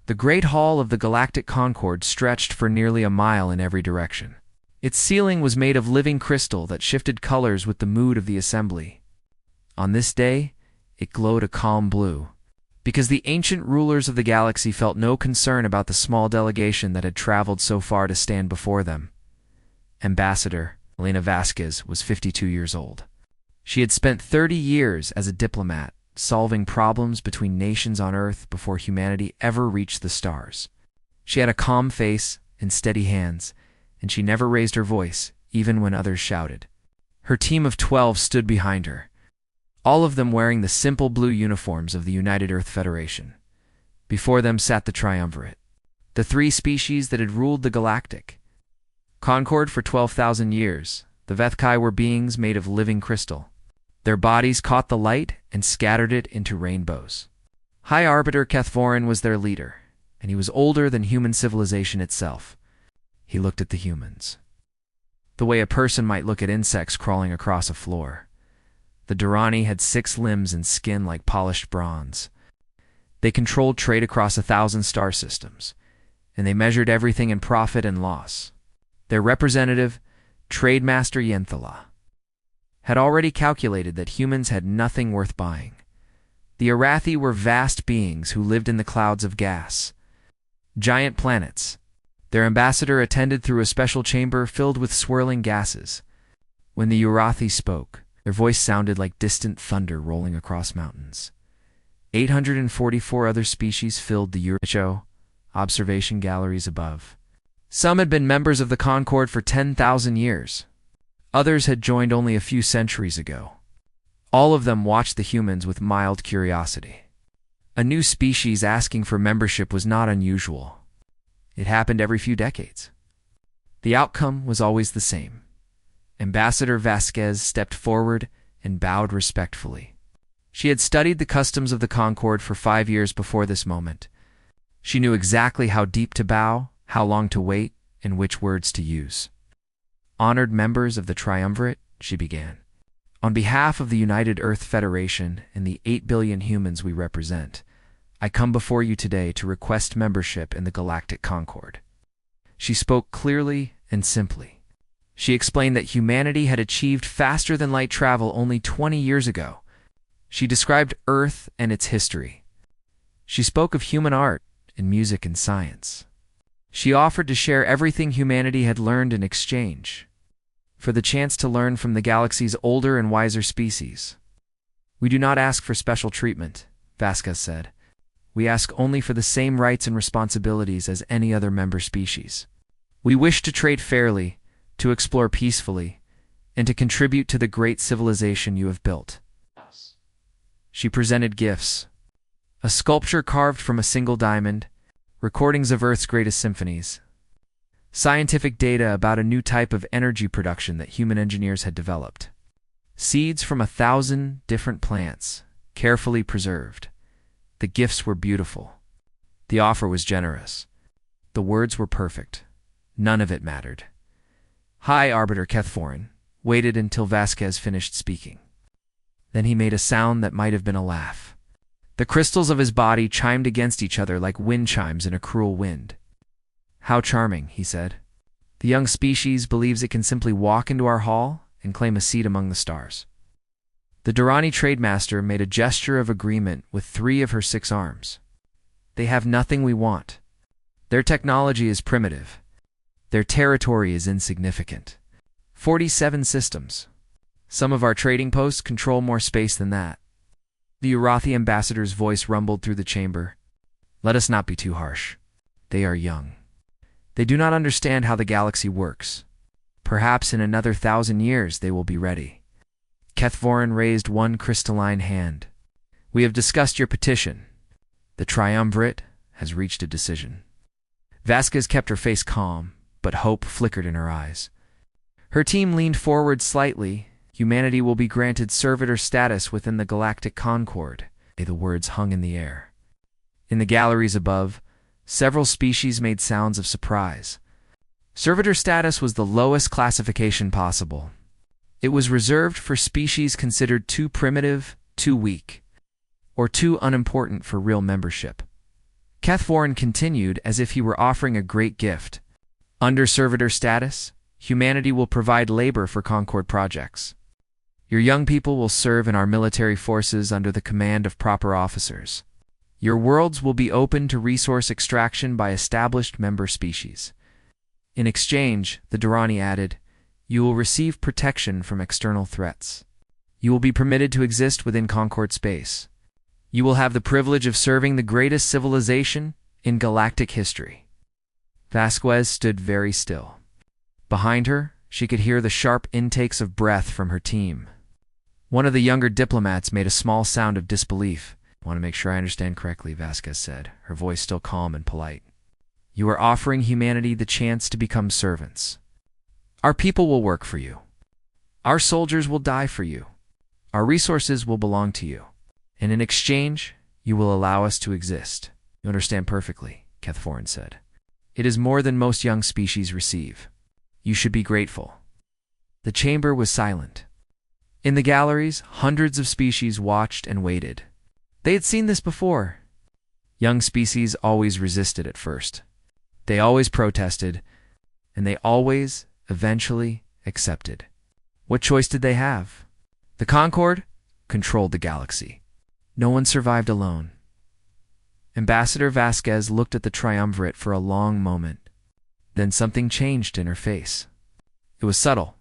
The Great Hall of the Galactic Concord stretched for nearly a mile in every direction. Its ceiling was made of living crystal that shifted colors with the mood of the assembly. On this day, it glowed a calm blue, because the ancient rulers of the galaxy felt no concern about the small delegation that had traveled so far to stand before them. Ambassador Elena Vasquez was 52 years old. She had spent 30 years as a diplomat, solving problems between nations on Earth before humanity ever reached the stars. She had a calm face and steady hands, and she never raised her voice, even when others shouted. Her team of 12 stood behind her, all of them wearing the simple blue uniforms of the United Earth Federation. Before them sat the Triumvirate, the three species that had ruled the Galactic Concord for 12,000 years. The Vethkai were beings made of living crystal. Their bodies caught the light and scattered it into rainbows. High Arbiter Kethvorin was their leader, and he was older than human civilization itself. He looked at the humans, the way a person might look at insects crawling across a floor. The Durrani had 6 limbs and skin like polished bronze. They controlled trade across 1,000 star systems, and they measured everything in profit and loss. Their representative, Trademaster Yenthala, had already calculated that humans had nothing worth buying. The Arathi were vast beings who lived in the clouds of gas, giant planets. Their ambassador attended through a special chamber filled with swirling gases. When the Arathi spoke, their voice sounded like distant thunder rolling across mountains. 844 other species filled the HFY observation galleries above. Some had been members of the Concord for 10,000 years. Others had joined only a few centuries ago. All of them watched the humans with mild curiosity. A new species asking for membership was not unusual. It happened every few decades. The outcome was always the same. Ambassador Vasquez stepped forward and bowed respectfully. She had studied the customs of the Concord for 5 years before this moment. She knew exactly how deep to bow, how long to wait, and which words to use. Honored members of the Triumvirate, she began. On behalf of the United Earth Federation and the 8 billion humans we represent, I come before you today to request membership in the Galactic Concord. She spoke clearly and simply. She explained that humanity had achieved faster-than-light travel only 20 years ago. She described Earth and its history. She spoke of human art and music and science. She offered to share everything humanity had learned in exchange for the chance to learn from the galaxy's older and wiser species. We do not ask for special treatment, Vasquez said. We ask only for the same rights and responsibilities as any other member species. We wish to trade fairly, to explore peacefully, and to contribute to the great civilization you have built. She presented gifts: a sculpture carved from a single diamond, recordings of Earth's greatest symphonies, scientific data about a new type of energy production that human engineers had developed, seeds from 1,000 different plants, carefully preserved. The gifts were beautiful. The offer was generous. The words were perfect. None of it mattered. High Arbiter Kethvorin waited until Vasquez finished speaking. Then he made a sound that might have been a laugh. The crystals of his body chimed against each other like wind chimes in a cruel wind. How charming, he said. The young species believes it can simply walk into our hall and claim a seat among the stars. The Durrani Trademaster made a gesture of agreement with 3 of her 6 arms. They have nothing we want. Their technology is primitive. Their territory is insignificant. 47 systems. Some of our trading posts control more space than that. The Arathi ambassador's voice rumbled through the chamber. Let us not be too harsh. They are young. They do not understand how the galaxy works. Perhaps in another 1,000 years they will be ready. Kethvorin raised one crystalline hand. We have discussed your petition. The Triumvirate has reached a decision. Vasquez kept her face calm, but hope flickered in her eyes. Her team leaned forward slightly. Humanity will be granted servitor status within the Galactic Concord. The words hung in the air. In the galleries above, several species made sounds of surprise. Servitor status was the lowest classification possible. It was reserved for species considered too primitive, too weak, or too unimportant for real membership. Kethforin continued as if he were offering a great gift. Under servitor status, humanity will provide labor for Concord projects. Your young people will serve in our military forces under the command of proper officers. Your worlds will be open to resource extraction by established member species. In exchange, the Durrani added, you will receive protection from external threats. You will be permitted to exist within Concord space. You will have the privilege of serving the greatest civilization in galactic history. Vasquez stood very still. Behind her, she could hear the sharp intakes of breath from her team. One of the younger diplomats made a small sound of disbelief. I want to make sure I understand correctly, Vasquez said, her voice still calm and polite. You are offering humanity the chance to become servants. Our people will work for you. Our soldiers will die for you. Our resources will belong to you. And in exchange, you will allow us to exist. You understand perfectly, Kethforin said. It is more than most young species receive. You should be grateful. The chamber was silent. In the galleries, hundreds of species watched and waited. They had seen this before. Young species always resisted at first. They always protested, and they always, eventually, accepted. What choice did they have? The Concord controlled the galaxy. No one survived alone. Ambassador Vasquez looked at the triumvirate for a long moment. Then something changed in her face. It was subtle,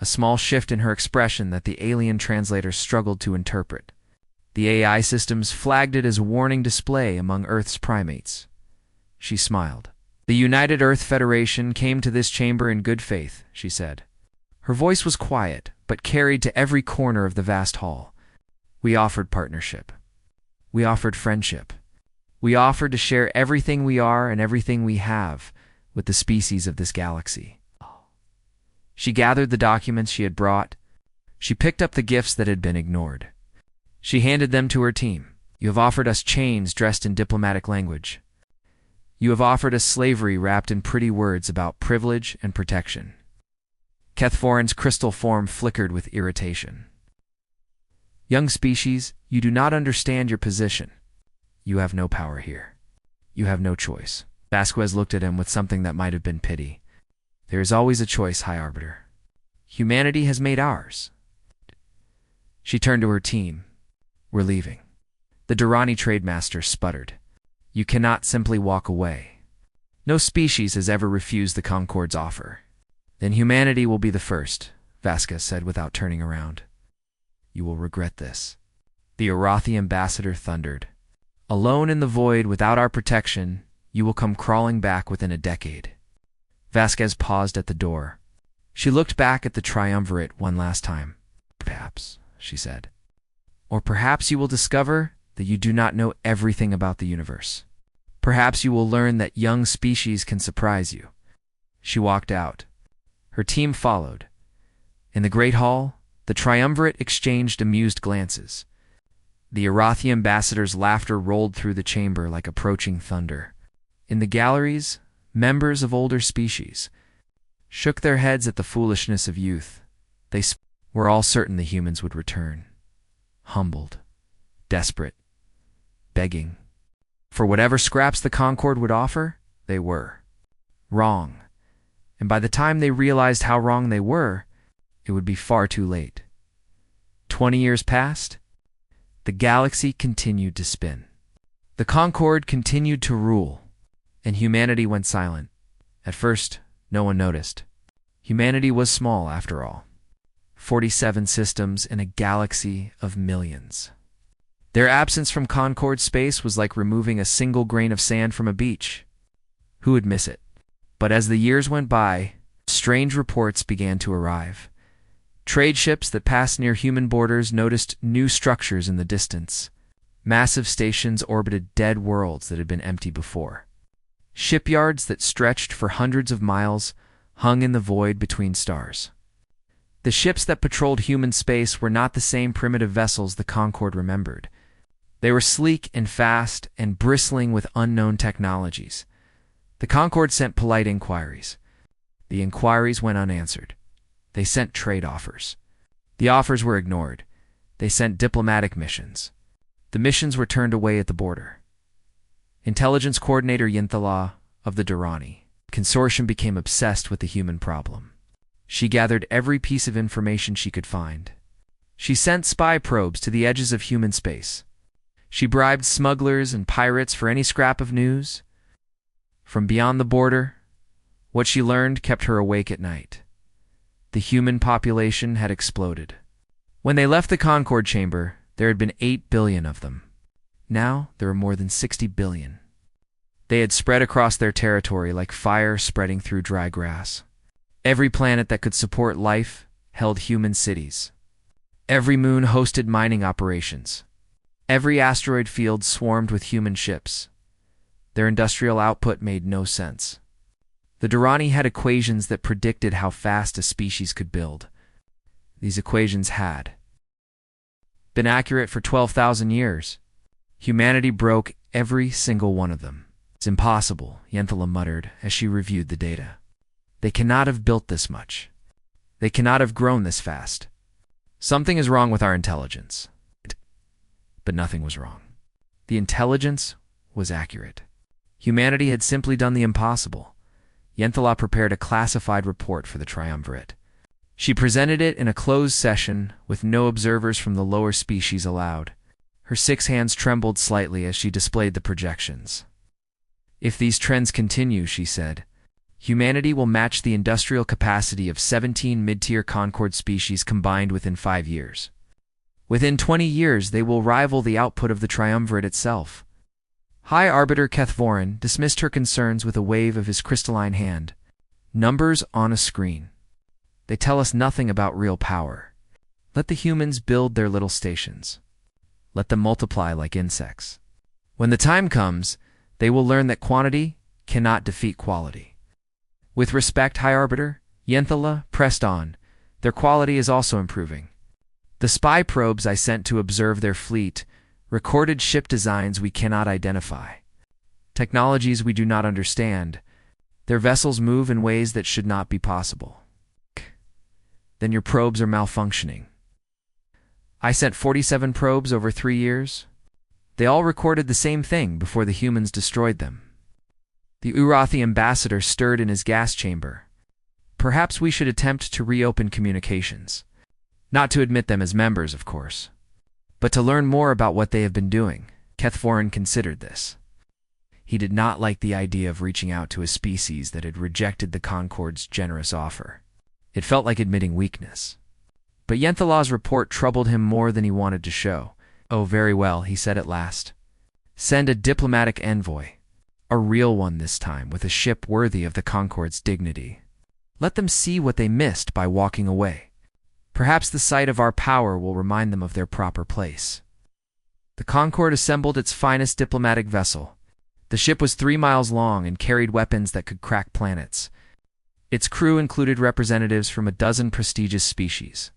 a small shift in her expression that the alien translator struggled to interpret. The AI systems flagged it as a warning display among Earth's primates. She smiled. The United Earth Federation came to this chamber in good faith, she said. Her voice was quiet, but carried to every corner of the vast hall. We offered partnership. We offered friendship. We offered to share everything we are and everything we have with the species of this galaxy. She gathered the documents she had brought. She picked up the gifts that had been ignored. She handed them to her team. You have offered us chains dressed in diplomatic language. You have offered us slavery wrapped in pretty words about privilege and protection. Kethforin's crystal form flickered with irritation. Young species, you do not understand your position. You have no power here. You have no choice. Vasquez looked at him with something that might have been pity. There is always a choice, High Arbiter. Humanity has made ours. She turned to her team. We're leaving. The Durrani trademaster sputtered. You cannot simply walk away. No species has ever refused the Concord's offer. Then humanity will be the first, Vasquez said without turning around. You will regret this. The Arathi ambassador thundered. Alone in the void without our protection, you will come crawling back within a decade. Vasquez paused at the door. She looked back at the triumvirate one last time. Perhaps, she said. Or perhaps you will discover that you do not know everything about the universe. Perhaps you will learn that young species can surprise you. She walked out. Her team followed. In the Great Hall, the triumvirate exchanged amused glances. The Arathi ambassador's laughter rolled through the chamber like approaching thunder. In the galleries, members of older species shook their heads at the foolishness of youth. They were all certain the humans would return. Humbled, desperate, begging. For whatever scraps the Concord would offer, they were wrong. And by the time they realized how wrong they were, it would be far too late. 20 years passed. The galaxy continued to spin. The Concord continued to rule, and humanity went silent. At first, no one noticed. Humanity was small, after all. 47 systems in a galaxy of millions. Their absence from Concord space was like removing a single grain of sand from a beach. Who would miss it? But as the years went by, strange reports began to arrive. Trade ships that passed near human borders noticed new structures in the distance. Massive stations orbited dead worlds that had been empty before. Shipyards that stretched for hundreds of miles hung in the void between stars. The ships that patrolled human space were not the same primitive vessels the Concord remembered. They were sleek and fast and bristling with unknown technologies. The Concord sent polite inquiries. The inquiries went unanswered. They sent trade offers. The offers were ignored. They sent diplomatic missions. The missions were turned away at the border. Intelligence Coordinator Yinthala of the Durrani consortium became obsessed with the human problem. She gathered every piece of information she could find. She sent spy probes to the edges of human space. She bribed smugglers and pirates for any scrap of news. From beyond the border, what she learned kept her awake at night. The human population had exploded. When they left the Concord chamber, there had been 8 billion of them. Now, there were more than 60 billion. They had spread across their territory like fire spreading through dry grass. Every planet that could support life held human cities. Every moon hosted mining operations. Every asteroid field swarmed with human ships. Their industrial output made no sense. The Durrani had equations that predicted how fast a species could build. These equations had been accurate for 12,000 years. Humanity broke every single one of them. It's impossible, Yenthala muttered as she reviewed the data. They cannot have built this much. They cannot have grown this fast. Something is wrong with our intelligence. But nothing was wrong. The intelligence was accurate. Humanity had simply done the impossible. Yenthala prepared a classified report for the triumvirate. She presented it in a closed session with no observers from the lower species allowed. Her 6 hands trembled slightly as she displayed the projections. If these trends continue, she said, humanity will match the industrial capacity of 17 mid-tier Concord species combined within 5 years. Within 20 years, they will rival the output of the triumvirate itself. High Arbiter Kethvorin dismissed her concerns with a wave of his crystalline hand. Numbers on a screen. They tell us nothing about real power. Let the humans build their little stations. Let them multiply like insects. When the time comes, they will learn that quantity cannot defeat quality. With respect, High Arbiter, Yenthala pressed on. Their quality is also improving. The spy probes I sent to observe their fleet recorded ship designs we cannot identify. Technologies we do not understand. Their vessels move in ways that should not be possible. Then your probes are malfunctioning. I sent 47 probes over 3 years. They all recorded the same thing before the humans destroyed them. The Urathi ambassador stirred in his gas chamber. Perhaps we should attempt to reopen communications. Not to admit them as members, of course, but to learn more about what they have been doing. Kethvorin considered this. He did not like the idea of reaching out to a species that had rejected the Concord's generous offer. It felt like admitting weakness. But Yenthala's report troubled him more than he wanted to show. Oh, very well, he said at last. Send a diplomatic envoy. A real one this time, with a ship worthy of the Concord's dignity. Let them see what they missed by walking away. Perhaps the sight of our power will remind them of their proper place. The Concord assembled its finest diplomatic vessel. The ship was 3 miles long and carried weapons that could crack planets. Its crew included representatives from a dozen prestigious species.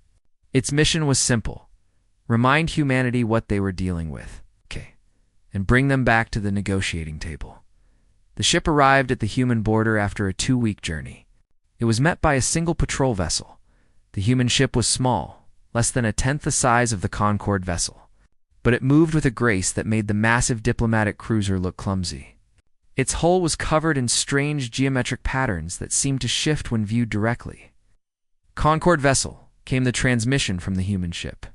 Its mission was simple. Remind humanity what they were dealing with, and bring them back to the negotiating table. The ship arrived at the human border after a 2-week journey. It was met by a single patrol vessel. The human ship was small, less than 1/10 the size of the Concord vessel, but it moved with a grace that made the massive diplomatic cruiser look clumsy. Its hull was covered in strange geometric patterns that seemed to shift when viewed directly. Concord vessel, came the transmission from the human ship.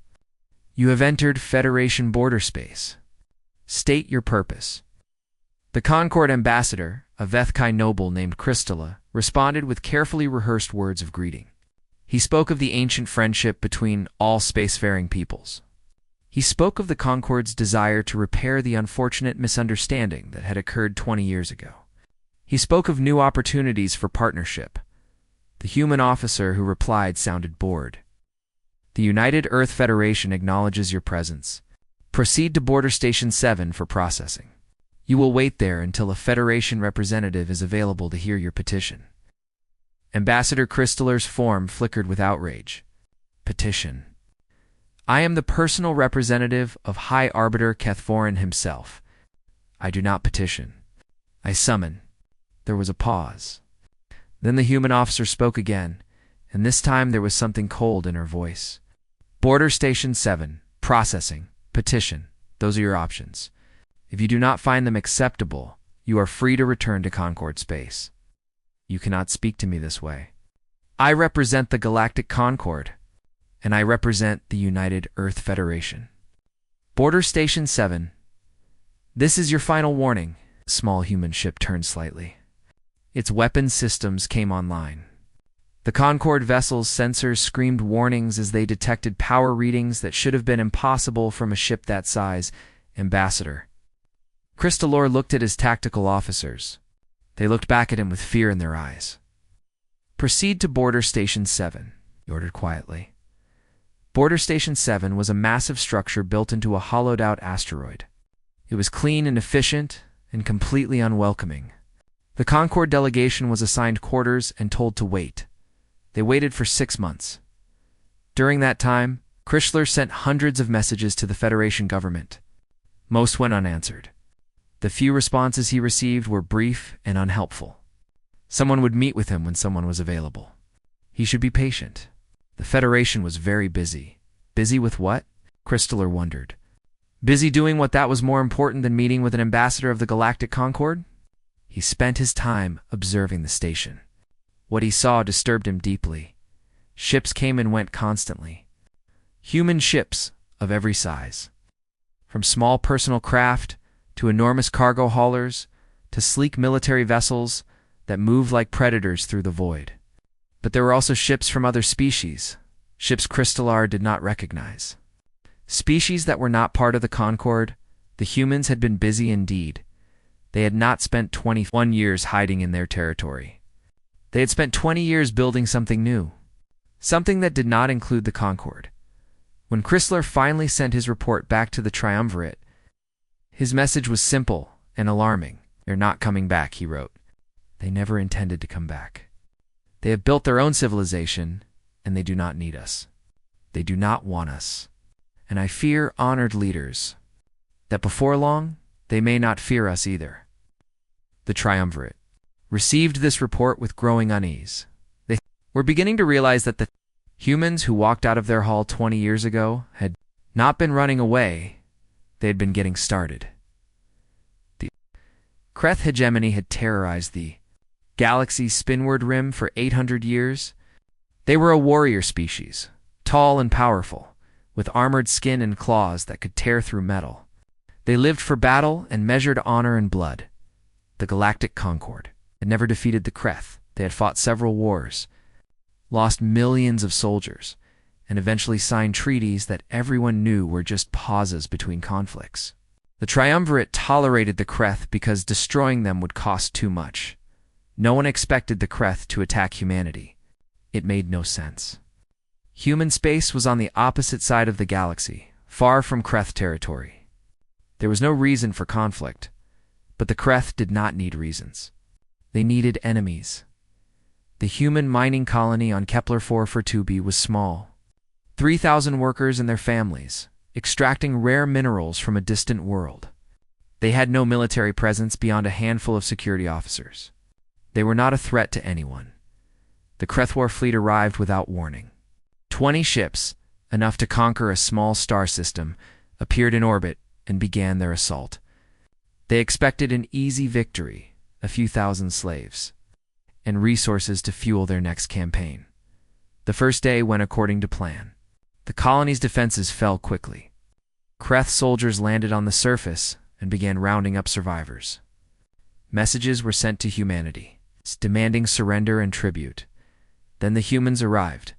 You have entered Federation border space. State your purpose. The Concord ambassador, a Vethkai noble named Crystalla, responded with carefully rehearsed words of greeting. He spoke of the ancient friendship between all spacefaring peoples. He spoke of the Concord's desire to repair the unfortunate misunderstanding that had occurred 20 years ago. He spoke of new opportunities for partnership. The human officer who replied sounded bored. The United Earth Federation acknowledges your presence. Proceed to Border Station 7 for processing. You will wait there until a Federation representative is available to hear your petition. Ambassador Crystaller's form flickered with outrage. Petition. I am the personal representative of High Arbiter Kethvorin himself. I do not petition. I summon. There was a pause. Then the human officer spoke again, and this time there was something cold in her voice. Border Station 7. Processing. Petition. Those are your options. If you do not find them acceptable, you are free to return to Concord space. You cannot speak to me this way. I represent the Galactic Concord, and I represent the United Earth Federation. Border Station 7. This is your final warning. The small human ship turned slightly. Its weapons systems came online. The Concord vessel's sensors screamed warnings as they detected power readings that should have been impossible from a ship that size. Ambassador. Crystalor looked at his tactical officers. They looked back at him with fear in their eyes. Proceed to Border Station 7, he ordered quietly. Border Station 7 was a massive structure built into a hollowed-out asteroid. It was clean and efficient and completely unwelcoming. The Concord delegation was assigned quarters and told to wait. They waited for 6 months. During that time, Chrysler sent hundreds of messages to the Federation government. Most went unanswered. The few responses he received were brief and unhelpful. Someone would meet with him when someone was available. He should be patient. The Federation was very busy. Busy with what? Chrysler wondered. Busy doing what that was more important than meeting with an ambassador of the Galactic Concord? He spent his time observing the station. What he saw disturbed him deeply. Ships came and went constantly. Human ships of every size. From small personal craft to enormous cargo haulers to sleek military vessels that moved like predators through the void. But there were also ships from other species, ships Crystallar did not recognize. Species that were not part of the Concord. The humans had been busy indeed. They had not spent 21 years hiding in their territory. They had spent 20 years building something new, something that did not include the Concord. When Chrysler finally sent his report back to the Triumvirate, his message was simple and alarming. They're not coming back, he wrote. They never intended to come back. They have built their own civilization, and they do not need us. They do not want us. And I fear, honored leaders, that before long, they may not fear us either. The Triumvirate received this report with growing unease. They were beginning to realize that the humans who walked out of their hall 20 years ago had not been running away. They had been getting started. The Kreth hegemony had terrorized the galaxy's spinward rim for 800 years. They were a warrior species, tall and powerful, with armored skin and claws that could tear through metal. They lived for battle and measured honor and blood. The Galactic Concord had never defeated the Kreth. They had fought several wars, lost millions of soldiers, and eventually signed treaties that everyone knew were just pauses between conflicts. The Triumvirate tolerated the Kreth because destroying them would cost too much. No one expected the Kreth to attack humanity. It made no sense. Human space was on the opposite side of the galaxy, far from Kreth territory. There was no reason for conflict, but the Kreth did not need reasons. They needed enemies. The human mining colony on Kepler-4 Fortuby was small. 3,000 workers and their families, extracting rare minerals from a distant world. They had no military presence beyond a handful of security officers. They were not a threat to anyone. The Kreth fleet arrived without warning. 20 ships, enough to conquer a small star system, appeared in orbit and began their assault. They expected an easy victory, a few thousand slaves, and resources to fuel their next campaign. The first day went according to plan. The colony's defenses fell quickly. Kreth soldiers landed on the surface and began rounding up survivors. Messages were sent to humanity, demanding surrender and tribute. Then the humans arrived.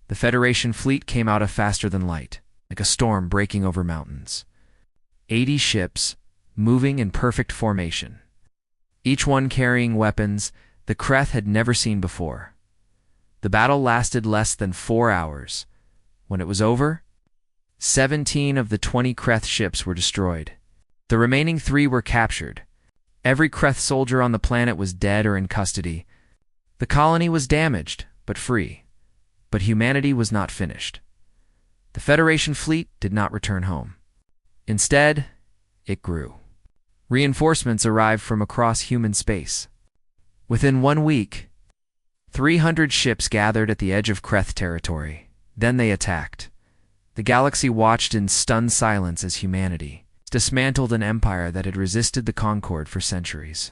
The Federation fleet came out of faster than light, like a storm breaking over mountains. 80 ships, moving in perfect formation. Each one carrying weapons the Kreth had never seen before. The battle lasted less than 4 hours. When it was over, 17 of the 20 Kreth ships were destroyed. The remaining 3 were captured. Every Kreth soldier on the planet was dead or in custody. The colony was damaged, but free. But humanity was not finished. The Federation fleet did not return home. Instead, it grew. Reinforcements arrived from across human space. Within 1 week, 300 ships gathered at the edge of Kreth territory. Then they attacked. The galaxy watched in stunned silence as humanity dismantled an empire that had resisted the Concord for centuries.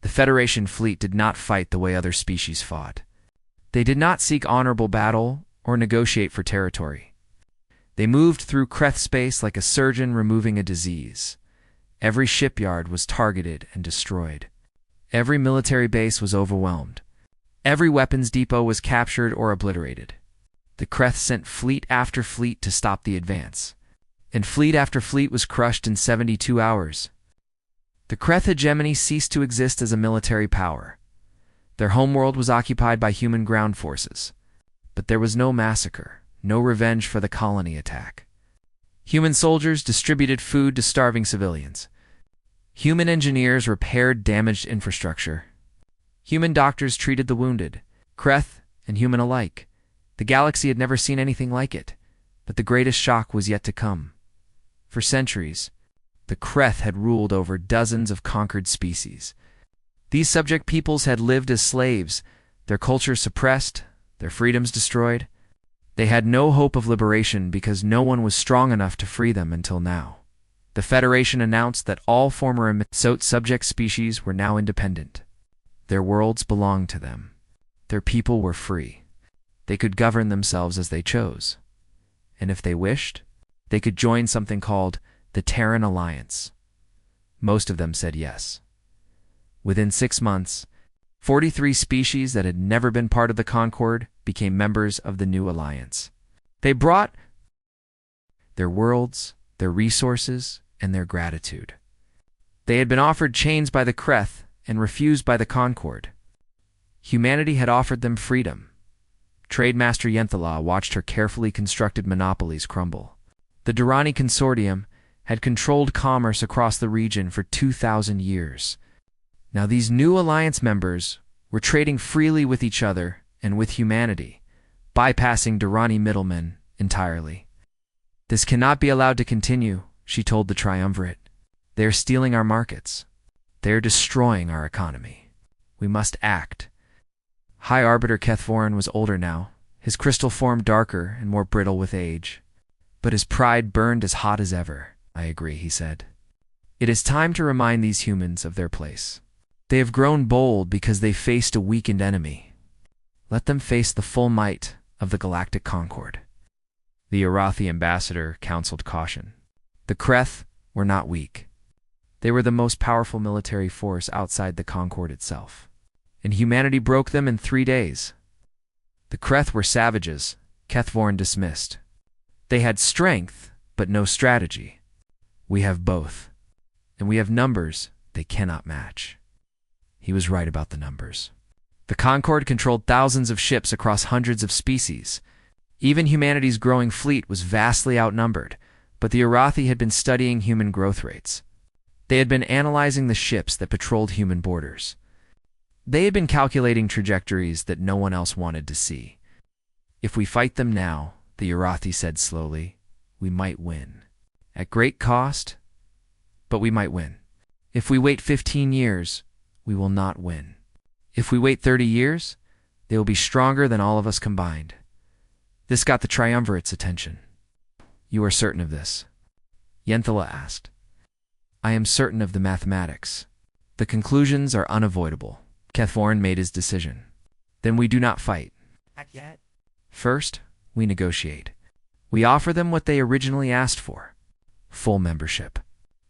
The Federation fleet did not fight the way other species fought. They did not seek honorable battle or negotiate for territory. They moved through Kreth space like a surgeon removing a disease. Every shipyard was targeted and destroyed. Every military base was overwhelmed. Every weapons depot was captured or obliterated. The Kreth sent fleet after fleet to stop the advance, and fleet after fleet was crushed in 72 hours. The Kreth hegemony ceased to exist as a military power. Their homeworld was occupied by human ground forces, but there was no massacre, no revenge for the colony attack. Human soldiers distributed food to starving civilians. Human engineers repaired damaged infrastructure. Human doctors treated the wounded, Kreth and human alike. The galaxy had never seen anything like it, but the greatest shock was yet to come. For centuries, the Kreth had ruled over dozens of conquered species. These subject peoples had lived as slaves, their culture suppressed, their freedoms destroyed. They had no hope of liberation because no one was strong enough to free them until now. The Federation announced that all former Minnesota subject species were now independent. Their worlds belonged to them. Their people were free. They could govern themselves as they chose. And if they wished, they could join something called the Terran Alliance. Most of them said yes. Within 6 months, 43 species that had never been part of the Concord became members of the new alliance. They brought their worlds, their resources, and their gratitude. They had been offered chains by the Kreth and refused by the Concord. Humanity had offered them freedom. Trademaster Yenthala watched her carefully constructed monopolies crumble. The Durrani Consortium had controlled commerce across the region for 2,000 years. Now these new alliance members were trading freely with each other and with humanity, bypassing Durrani middlemen entirely. This cannot be allowed to continue, she told the Triumvirate. They are stealing our markets. They are destroying our economy. We must act. High Arbiter Kethvorin was older now, his crystal form darker and more brittle with age. But his pride burned as hot as ever. I agree, he said. It is time to remind these humans of their place. They have grown bold because they faced a weakened enemy. Let them face the full might of the Galactic Concord. The Arathi ambassador counseled caution. The Kreth were not weak. They were the most powerful military force outside the Concord itself. And humanity broke them in 3 days. The Kreth were savages, Kethvorin dismissed. They had strength, but no strategy. We have both. And we have numbers they cannot match. He was right about the numbers. The Concord controlled thousands of ships across hundreds of species. Even humanity's growing fleet was vastly outnumbered, but the Arathi had been studying human growth rates. They had been analyzing the ships that patrolled human borders. They had been calculating trajectories that no one else wanted to see. If we fight them now, the Arathi said slowly, we might win. At great cost, but we might win. If we wait 15 years, we will not win. If we wait 30 years, they will be stronger than all of us combined. This got the Triumvirate's attention. You are certain of this? Yenthala asked. I am certain of the mathematics. The conclusions are unavoidable. Kethvorin made his decision. Then we do not fight. Not yet. First, we negotiate. We offer them what they originally asked for. Full membership.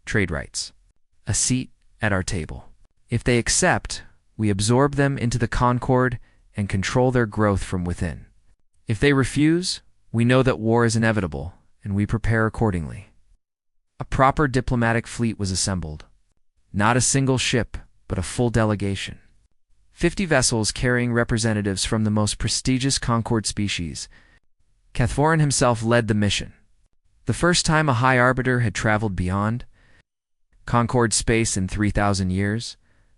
Trade rights. A seat at our table. If they accept, we absorb them into the Concord and control their growth from within. If they refuse, we know that war is inevitable, and we prepare accordingly. A proper diplomatic fleet was assembled. Not a single ship, but a full delegation. 50 vessels carrying representatives from the most prestigious Concord species. Kethvorin himself led the mission. The first time a High Arbiter had traveled beyond Concord space in 3,000 years,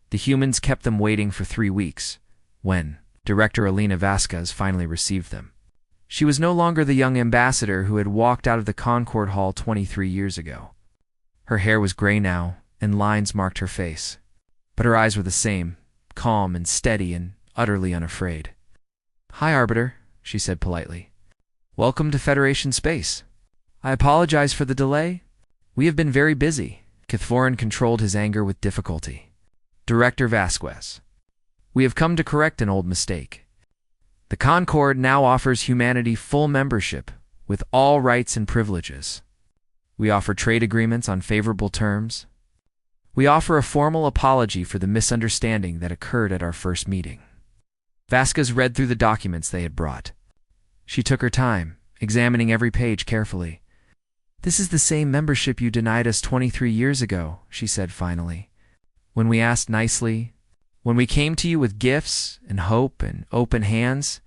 the humans kept them waiting for 3 weeks, when Director Alina Vasquez finally received them. She was no longer the young ambassador who had walked out of the Concord Hall 23 years ago. Her hair was gray now, and lines marked her face. But her eyes were the same, calm and steady and utterly unafraid. High Arbiter, she said politely. Welcome to Federation space. I apologize for the delay. We have been very busy. Cathoran controlled his anger with difficulty. Director Vasquez. We have come to correct an old mistake. The Concord now offers humanity full membership with all rights and privileges. We offer trade agreements on favorable terms. We offer a formal apology for the misunderstanding that occurred at our first meeting. Vasquez read through the documents they had brought. She took her time, examining every page carefully. This is the same membership you denied us 23 years ago, she said finally. When we asked nicely, when we came to you with gifts and hope and open hands,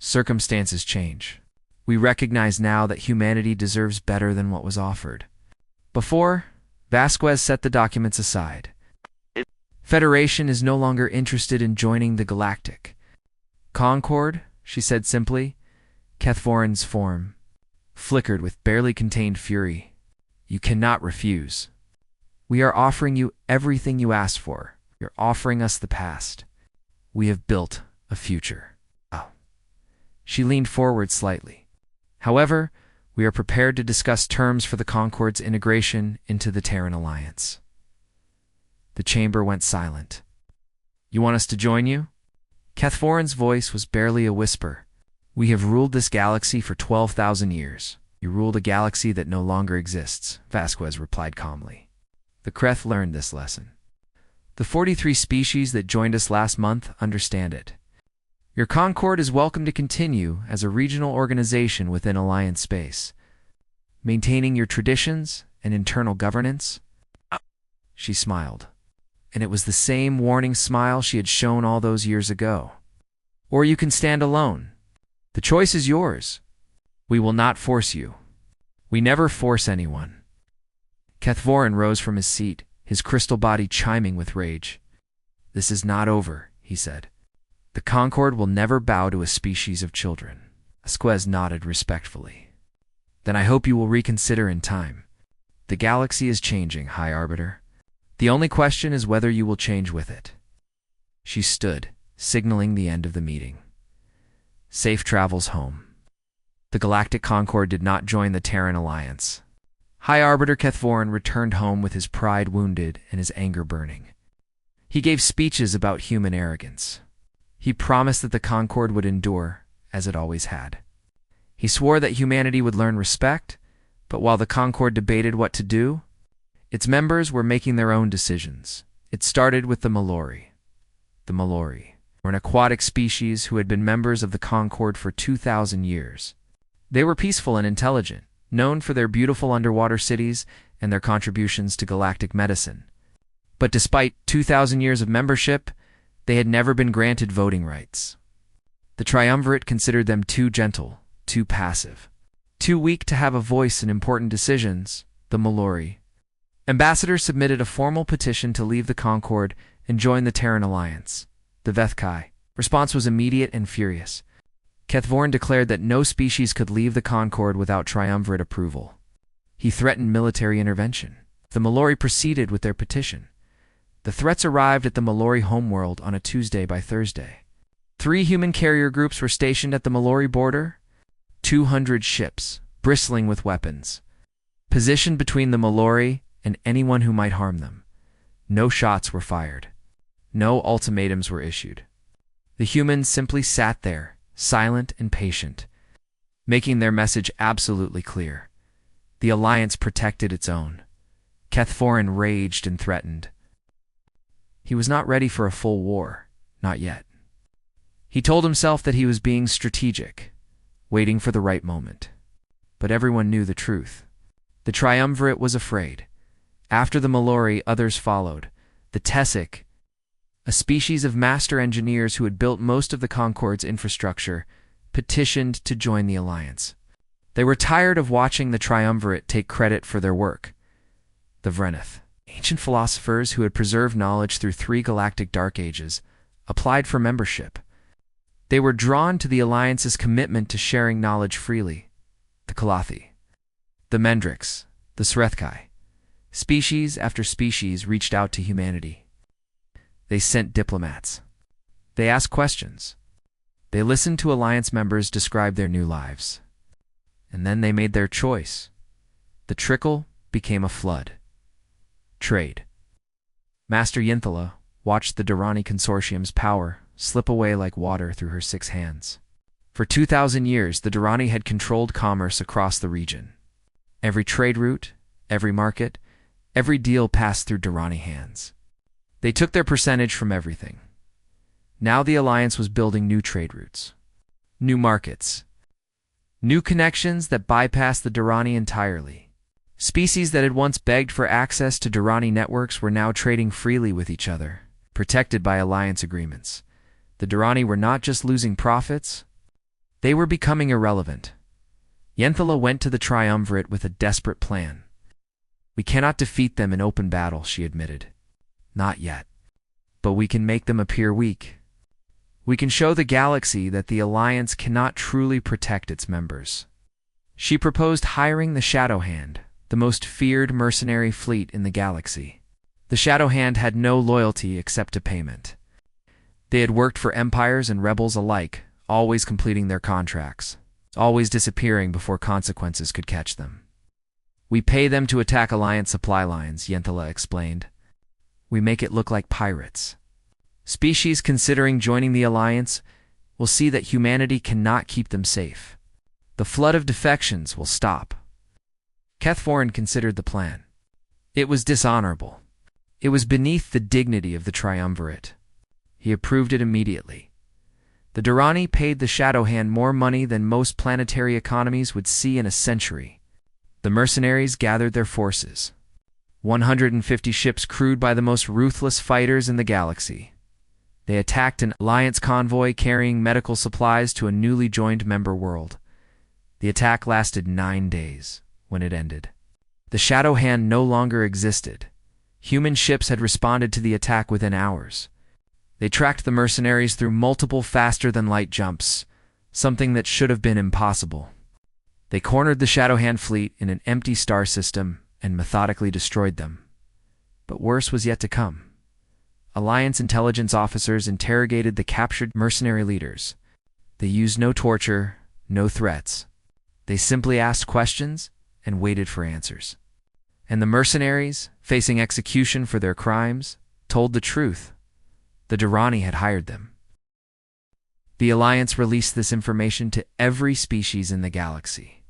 circumstances change. We recognize now that humanity deserves better than what was offered. Before, Vasquez set the documents aside. Federation is no longer interested in joining the Galactic Concord, she said simply. Cathoran's form flickered with barely contained fury. You cannot refuse. We are offering you everything you asked for. You're offering us the past. We have built a future. Oh. She leaned forward slightly. However, we are prepared to discuss terms for the Concord's integration into the Terran Alliance. The chamber went silent. You want us to join you? Cathoran's voice was barely a whisper. We have ruled this galaxy for 12,000 years. You ruled a galaxy that no longer exists, Vasquez replied calmly. The Kreth learned this lesson. The 43 species that joined us last month understand it. Your Concord is welcome to continue as a regional organization within Alliance space, maintaining your traditions and internal governance. She smiled, and it was the same warning smile she had shown all those years ago. Or you can stand alone. The choice is yours. We will not force you. We never force anyone. Cathoran rose from his seat, his crystal body chiming with rage. This is not over, he said. The Concord will never bow to a species of children. Vasquez nodded respectfully. Then I hope you will reconsider in time. The galaxy is changing, High Arbiter. The only question is whether you will change with it. She stood, signaling the end of the meeting. Safe travels home. The Galactic Concord did not join the Terran Alliance. High Arbiter Cathoran returned home with his pride wounded and his anger burning. He gave speeches about human arrogance. He promised that the Concord would endure, as it always had. He swore that humanity would learn respect, but while the Concord debated what to do, its members were making their own decisions. It started with the Mallory. The Mallory were an aquatic species who had been members of the Concord for 2,000 years. They were peaceful and intelligent, known for their beautiful underwater cities and their contributions to galactic medicine. But despite 2,000 years of membership, they had never been granted voting rights. The Triumvirate considered them too gentle, too passive, too weak to have a voice in important decisions. The Mallory ambassador submitted a formal petition to leave the Concord and join the Terran Alliance. The Vethkai response was immediate and furious. Cathoran declared that no species could leave the Concord without Triumvirate approval. He threatened military intervention. The Mallory proceeded with their petition. The threats arrived at the Mallory homeworld on a Tuesday by Thursday. 3 human carrier groups were stationed at the Mallory border. 200 ships, bristling with weapons, positioned between the Mallory and anyone who might harm them. No shots were fired. No ultimatums were issued. The humans simply sat there, silent and patient, making their message absolutely clear. The Alliance protected its own. Cathoran raged and threatened. He was not ready for a full war, not yet. He told himself that he was being strategic, waiting for the right moment. But everyone knew the truth. The Triumvirate was afraid. After the Mallory, others followed. The Tessic, a species of master engineers who had built most of the Concord's infrastructure, petitioned to join the Alliance. They were tired of watching the Triumvirate take credit for their work. The Vreneth, ancient philosophers who had preserved knowledge through 3 galactic dark ages, applied for membership. They were drawn to the Alliance's commitment to sharing knowledge freely. The Kalathi, the Mendrix, the Srethkai. Species after species reached out to humanity. They sent diplomats. They asked questions. They listened to Alliance members describe their new lives. And then they made their choice. The trickle became a flood. Trade. Master Yinthala watched the Durrani Consortium's power slip away like water through her 6 hands. For 2,000 years, the Durrani had controlled commerce across the region. Every trade route, every market, every deal passed through Durrani hands. They took their percentage from everything. Now the Alliance was building new trade routes, new markets, new connections that bypassed the Durrani entirely. Species that had once begged for access to Durrani networks were now trading freely with each other, protected by alliance agreements. The Durrani were not just losing profits, they were becoming irrelevant. Yenthala went to the Triumvirate with a desperate plan. We cannot defeat them in open battle, she admitted. Not yet. But we can make them appear weak. We can show the galaxy that the Alliance cannot truly protect its members. She proposed hiring the Shadow Hand, the most feared mercenary fleet in the galaxy. The Shadow Hand had no loyalty except to payment. They had worked for empires and rebels alike, always completing their contracts, always disappearing before consequences could catch them. We pay them to attack Alliance supply lines, Yenthala explained. We make it look like pirates. Species considering joining the Alliance will see that humanity cannot keep them safe. The flood of defections will stop. Kethforin considered the plan. It was dishonorable. It was beneath the dignity of the Triumvirate. He approved it immediately. The Durrani paid the Shadow Hand more money than most planetary economies would see in a century. The mercenaries gathered their forces. 150 ships crewed by the most ruthless fighters in the galaxy. They attacked an Alliance convoy carrying medical supplies to a newly joined member world. The attack lasted 9 days. When it ended, the Shadow Hand no longer existed. Human ships had responded to the attack within hours. They tracked the mercenaries through multiple faster-than-light jumps, something that should have been impossible. They cornered the Shadow Hand fleet in an empty star system and methodically destroyed them. But worse was yet to come. Alliance intelligence officers interrogated the captured mercenary leaders. They used no torture, no threats. They simply asked questions and waited for answers. And the mercenaries, facing execution for their crimes, told the truth. The Durrani had hired them. The Alliance released this information to every species in the galaxy.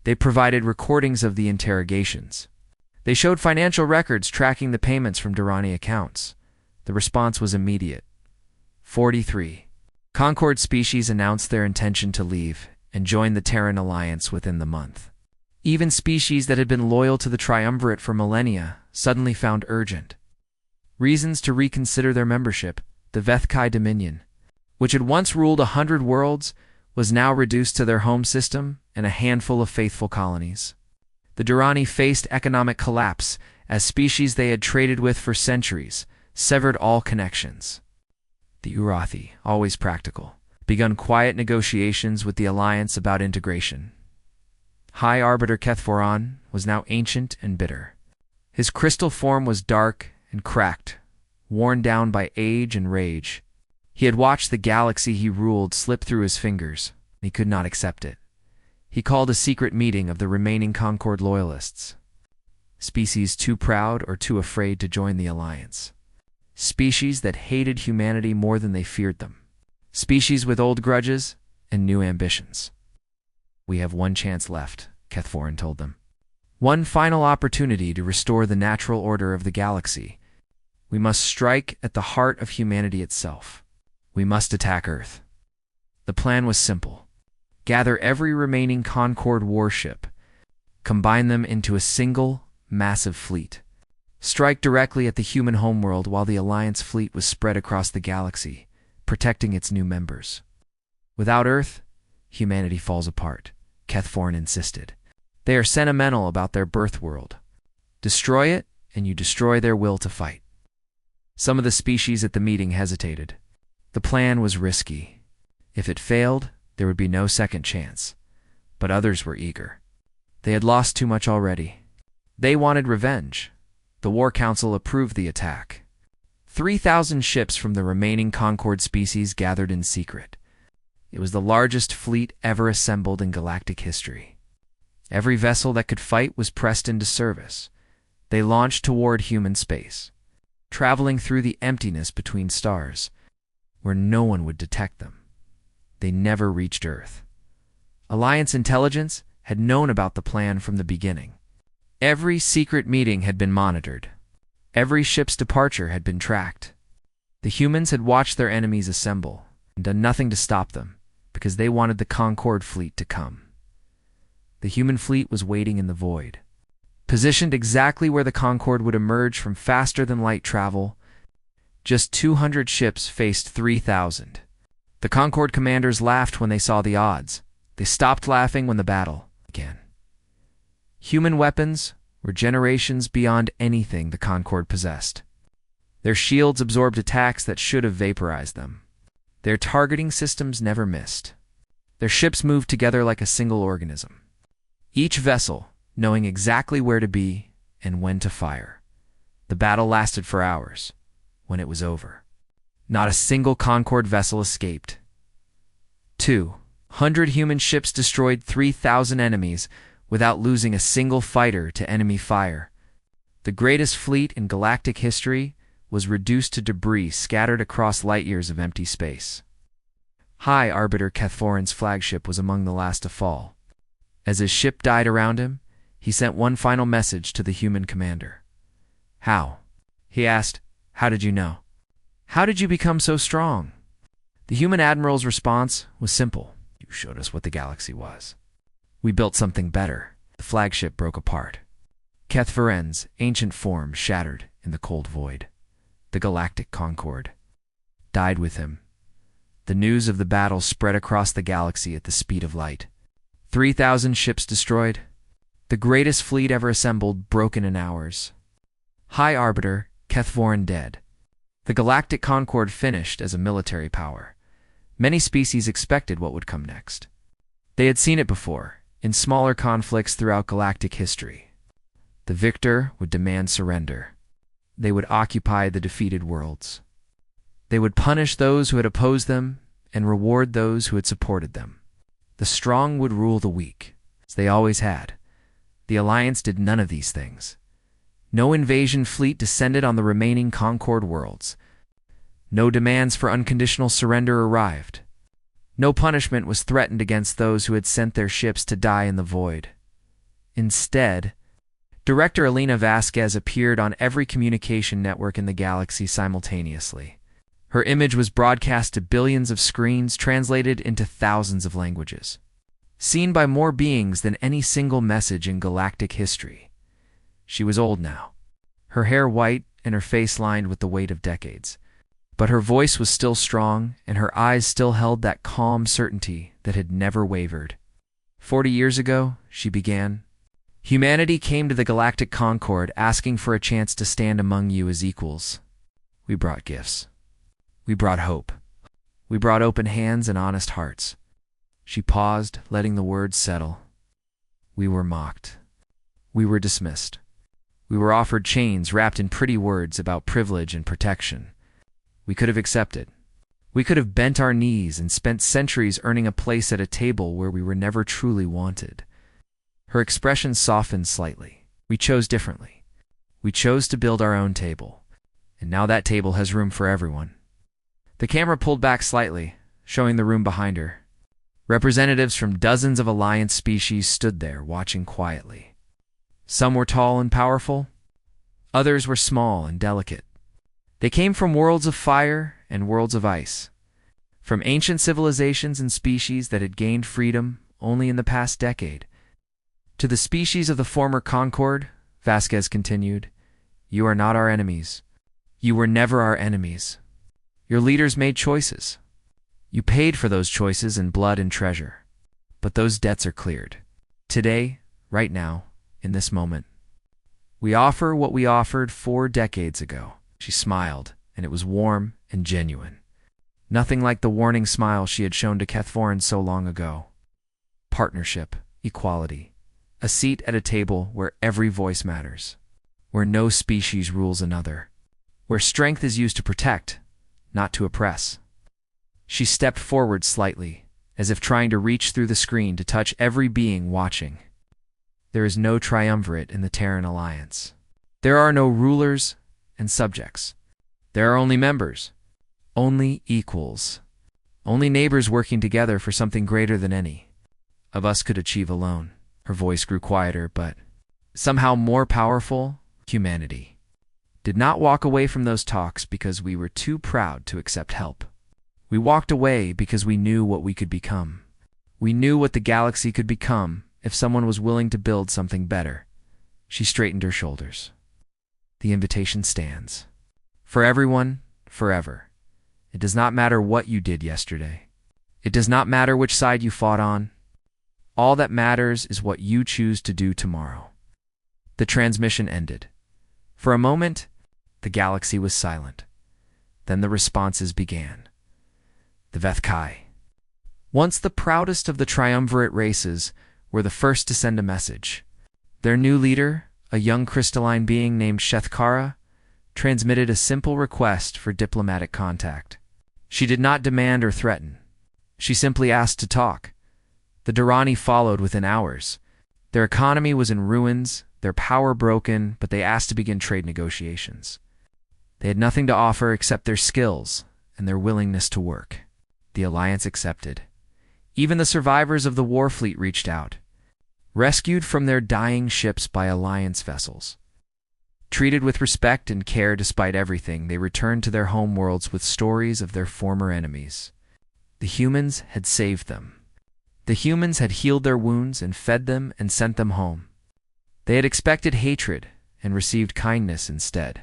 They provided recordings of the interrogations. They showed financial records tracking the payments from Durrani accounts. The response was immediate. 43. Concord species announced their intention to leave and join the Terran Alliance within the month. Even species that had been loyal to the Triumvirate for millennia suddenly found urgent reasons to reconsider their membership. The Vethkai Dominion, which had once ruled 100 worlds, was now reduced to their home system and a handful of faithful colonies. The Durrani faced economic collapse as species they had traded with for centuries severed all connections. The Urathi, always practical, begun quiet negotiations with the Alliance about integration. High Arbiter Kethforan was now ancient and bitter. His crystal form was dark and cracked, worn down by age and rage. He had watched the galaxy he ruled slip through his fingers. He could not accept it. He called a secret meeting of the remaining Concord loyalists. Species too proud or too afraid to join the Alliance. Species that hated humanity more than they feared them. Species with old grudges and new ambitions. We have one chance left, Kethforin told them. One final opportunity to restore the natural order of the galaxy. We must strike at the heart of humanity itself. We must attack Earth. The plan was simple. Gather every remaining Concord warship. Combine them into a single, massive fleet. Strike directly at the human homeworld while the Alliance fleet was spread across the galaxy, protecting its new members. Without Earth, humanity falls apart, Kethforin insisted. They are sentimental about their birth world. Destroy it, and you destroy their will to fight. Some of the species at the meeting hesitated. The plan was risky. If it failed, there would be no second chance. But others were eager. They had lost too much already. They wanted revenge. The War Council approved the attack. 3,000 ships from the remaining Concord species gathered in secret. It was the largest fleet ever assembled in galactic history. Every vessel that could fight was pressed into service. They launched toward human space, traveling through the emptiness between stars, where no one would detect them. They never reached Earth. Alliance intelligence had known about the plan from the beginning. Every secret meeting had been monitored. Every ship's departure had been tracked. The humans had watched their enemies assemble and done nothing to stop them because they wanted the Concorde fleet to come. The human fleet was waiting in the void. Positioned exactly where the Concorde would emerge from faster-than-light travel, just 200 ships faced 3,000. The Concorde commanders laughed when they saw the odds. They stopped laughing when the battle began. Human weapons were generations beyond anything the Concorde possessed. Their shields absorbed attacks that should have vaporized them. Their targeting systems never missed. Their ships moved together like a single organism, each vessel knowing exactly where to be and when to fire. The battle lasted for hours. When it was over, not a single Concorde vessel escaped. 200 human ships destroyed 3,000 enemies without losing a single fighter to enemy fire. The greatest fleet in galactic history was reduced to debris scattered across light years of empty space. High Arbiter Kethforin's flagship was among the last to fall. As his ship died around him, he sent one final message to the human commander. "How?" he asked. "How did you know? How did you become so strong?" The human admiral's response was simple. "You showed us what the galaxy was. We built something better." The flagship broke apart. Kethforin's ancient form shattered in the cold void. The Galactic Concorde died with him. The news of the battle spread across the galaxy at the speed of light. 3,000 ships destroyed. The greatest fleet ever assembled broken in hours. High Arbiter Kethforin dead. The Galactic Concorde finished as a military power. Many species expected what would come next. They had seen it before, in smaller conflicts throughout galactic history. The victor would demand surrender. They would occupy the defeated worlds. They would punish those who had opposed them and reward those who had supported them. The strong would rule the weak, as they always had. The Alliance did none of these things. No invasion fleet descended on the remaining Concorde worlds. No demands for unconditional surrender arrived. No punishment was threatened against those who had sent their ships to die in the void. Instead, Director Elena Vasquez appeared on every communication network in the galaxy simultaneously. Her image was broadcast to billions of screens, translated into thousands of languages. Seen by more beings than any single message in galactic history. She was old now, her hair white and her face lined with the weight of decades. But her voice was still strong, and her eyes still held that calm certainty that had never wavered. 40 years ago, she began, "Humanity came to the Galactic Concorde asking for a chance to stand among you as equals. We brought gifts. We brought hope. We brought open hands and honest hearts." She paused, letting the words settle. "We were mocked. We were dismissed. We were offered chains wrapped in pretty words about privilege and protection. We could have accepted. We could have bent our knees and spent centuries earning a place at a table where we were never truly wanted." Her expression softened slightly. "We chose differently. We chose to build our own table. And now that table has room for everyone." The camera pulled back slightly, showing the room behind her. Representatives from dozens of Alliance species stood there, watching quietly. Some were tall and powerful. Others were small and delicate. They came from worlds of fire and worlds of ice, from ancient civilizations and species that had gained freedom only in the past decade. To the species of the former Concorde, Vasquez continued, "You are not our enemies. You were never our enemies. Your leaders made choices. You paid for those choices in blood and treasure. But those debts are cleared. Today, right now, in this moment, we offer what we offered 4 decades ago." She smiled, and it was warm and genuine. Nothing like the warning smile she had shown to Kethforin so long ago. Partnership, equality, a seat at a table where every voice matters, where no species rules another, where strength is used to protect, not to oppress. She stepped forward slightly, as if trying to reach through the screen to touch every being watching. There is no triumvirate in the Terran Alliance. There are no rulers and subjects. There are only members, only equals, only neighbors working together for something greater than any of us could achieve alone. Her voice grew quieter, but somehow more powerful. Humanity did not walk away from those talks because we were too proud to accept help. We walked away because we knew what we could become. We knew what the galaxy could become if someone was willing to build something better. She straightened her shoulders. The invitation stands. For everyone, forever. It does not matter what you did yesterday. It does not matter which side you fought on. All that matters is what you choose to do tomorrow. The transmission ended. For a moment, the galaxy was silent. Then the responses began. The Vethkai, once the proudest of the triumvirate races, were the first to send a message. Their new leader, a young crystalline being named Shethkara, transmitted a simple request for diplomatic contact. She did not demand or threaten. She simply asked to talk. The Durrani followed within hours. Their economy was in ruins, their power broken, but they asked to begin trade negotiations. They had nothing to offer except their skills and their willingness to work. The Alliance accepted. Even the survivors of the war fleet reached out, rescued from their dying ships by Alliance vessels. Treated with respect and care despite everything, they returned to their homeworlds with stories of their former enemies. The humans had saved them. The humans had healed their wounds and fed them and sent them home. They had expected hatred and received kindness instead.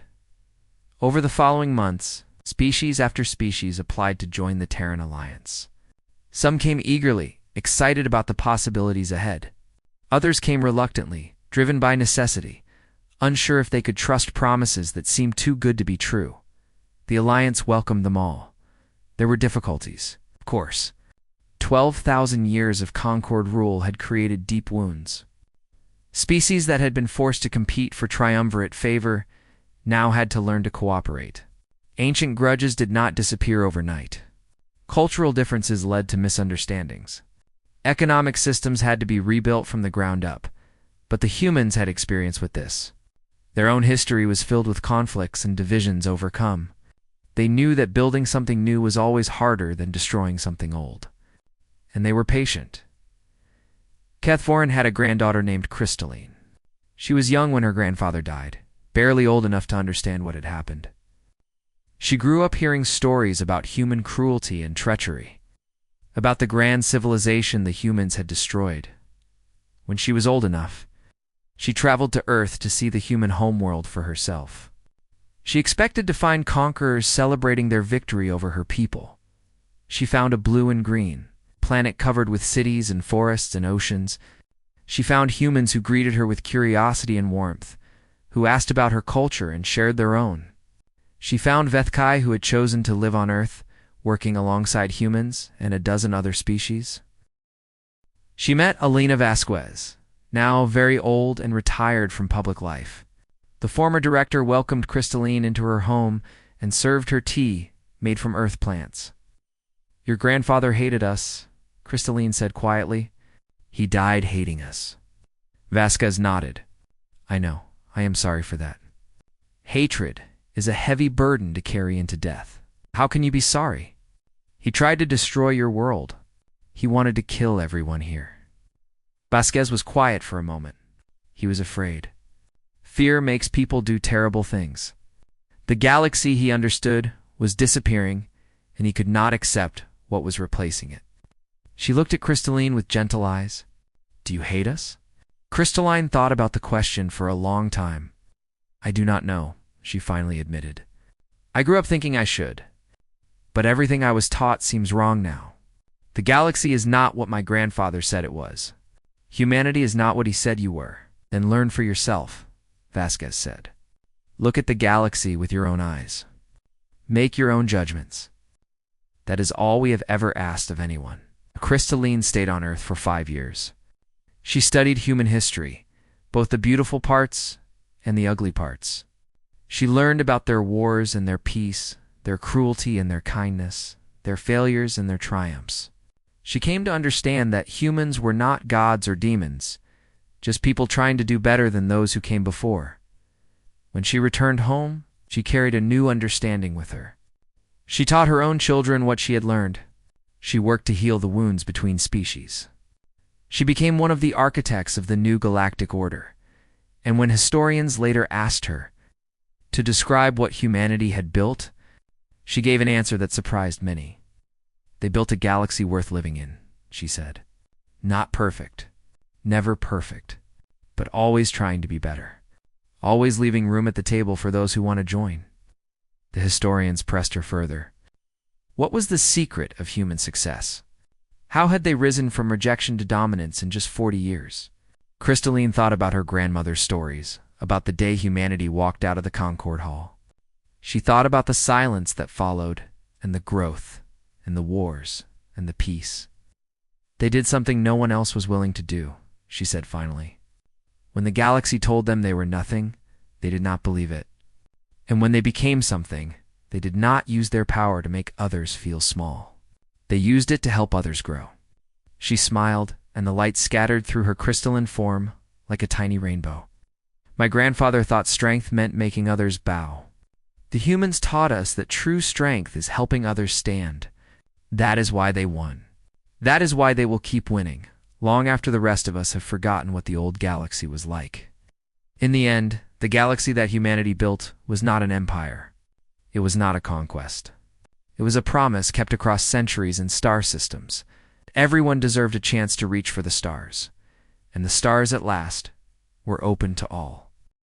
Over the following months, species after species applied to join the Terran Alliance. Some came eagerly, excited about the possibilities ahead. Others came reluctantly, driven by necessity, unsure if they could trust promises that seemed too good to be true. The Alliance welcomed them all. There were difficulties, of course. 12,000 years of Concord rule had created deep wounds. Species that had been forced to compete for triumvirate favor now had to learn to cooperate. Ancient grudges did not disappear overnight. Cultural differences led to misunderstandings. Economic systems had to be rebuilt from the ground up, but the humans had experience with this. Their own history was filled with conflicts and divisions overcome. They knew that building something new was always harder than destroying something old. And they were patient. Kethvorin had a granddaughter named Crystalline. She was young when her grandfather died, barely old enough to understand what had happened. She grew up hearing stories about human cruelty and treachery, about the grand civilization the humans had destroyed. When she was old enough, she traveled to Earth to see the human homeworld for herself. She expected to find conquerors celebrating their victory over her people. She found a blue and green planet covered with cities and forests and oceans. She found humans who greeted her with curiosity and warmth, who asked about her culture and shared their own. She found Vethkai who had chosen to live on Earth, working alongside humans and a dozen other species. She met Alina Vasquez, now very old and retired from public life. The former director welcomed Crystalline into her home and served her tea made from earth plants. "Your grandfather hated us," Crystalline said quietly. "He died hating us." Vasquez nodded. "I know. I am sorry for that. Hatred is a heavy burden to carry into death. How can you be sorry? He tried to destroy your world. He wanted to kill everyone here." Vasquez was quiet for a moment. He was afraid. Fear makes people do terrible things. The galaxy, he understood, was disappearing, and he could not accept what was replacing it. She looked at Crystalline with gentle eyes. "Do you hate us?" Crystalline thought about the question for a long time. "I do not know," she finally admitted. "I grew up thinking I should. But everything I was taught seems wrong now. The galaxy is not what my grandfather said it was. Humanity is not what he said you were. Then learn for yourself," Vasquez said. "Look at the galaxy with your own eyes. Make your own judgments. That is all we have ever asked of anyone." Crystalline stayed on Earth for 5 years. She studied human history, both the beautiful parts and the ugly parts. She learned about their wars and their peace, their cruelty and their kindness, their failures and their triumphs. She came to understand that humans were not gods or demons, just people trying to do better than those who came before. When she returned home, she carried a new understanding with her. She taught her own children what she had learned. She worked to heal the wounds between species. She became one of the architects of the new galactic order, and when historians later asked her to describe what humanity had built, she gave an answer that surprised many. "They built a galaxy worth living in," she said. "Not perfect, never perfect, but always trying to be better, always leaving room at the table for those who want to join." The historians pressed her further. What was the secret of human success? How had they risen from rejection to dominance in just 40 years? Crystalline thought about her grandmother's stories, about the day humanity walked out of the Concord Hall. She thought about the silence that followed, and the growth, and the wars, and the peace. "They did something no one else was willing to do," she said finally. When the galaxy told them they were nothing, they did not believe it. And when they became something, they did not use their power to make others feel small. They used it to help others grow. She smiled, and the light scattered through her crystalline form like a tiny rainbow. "My grandfather thought strength meant making others bow. The humans taught us that true strength is helping others stand. That is why they won. That is why they will keep winning, long after the rest of us have forgotten what the old galaxy was like." In the end, the galaxy that humanity built was not an empire. It was not a conquest. It was a promise kept across centuries and star systems. Everyone deserved a chance to reach for the stars, and the stars at last were open to all.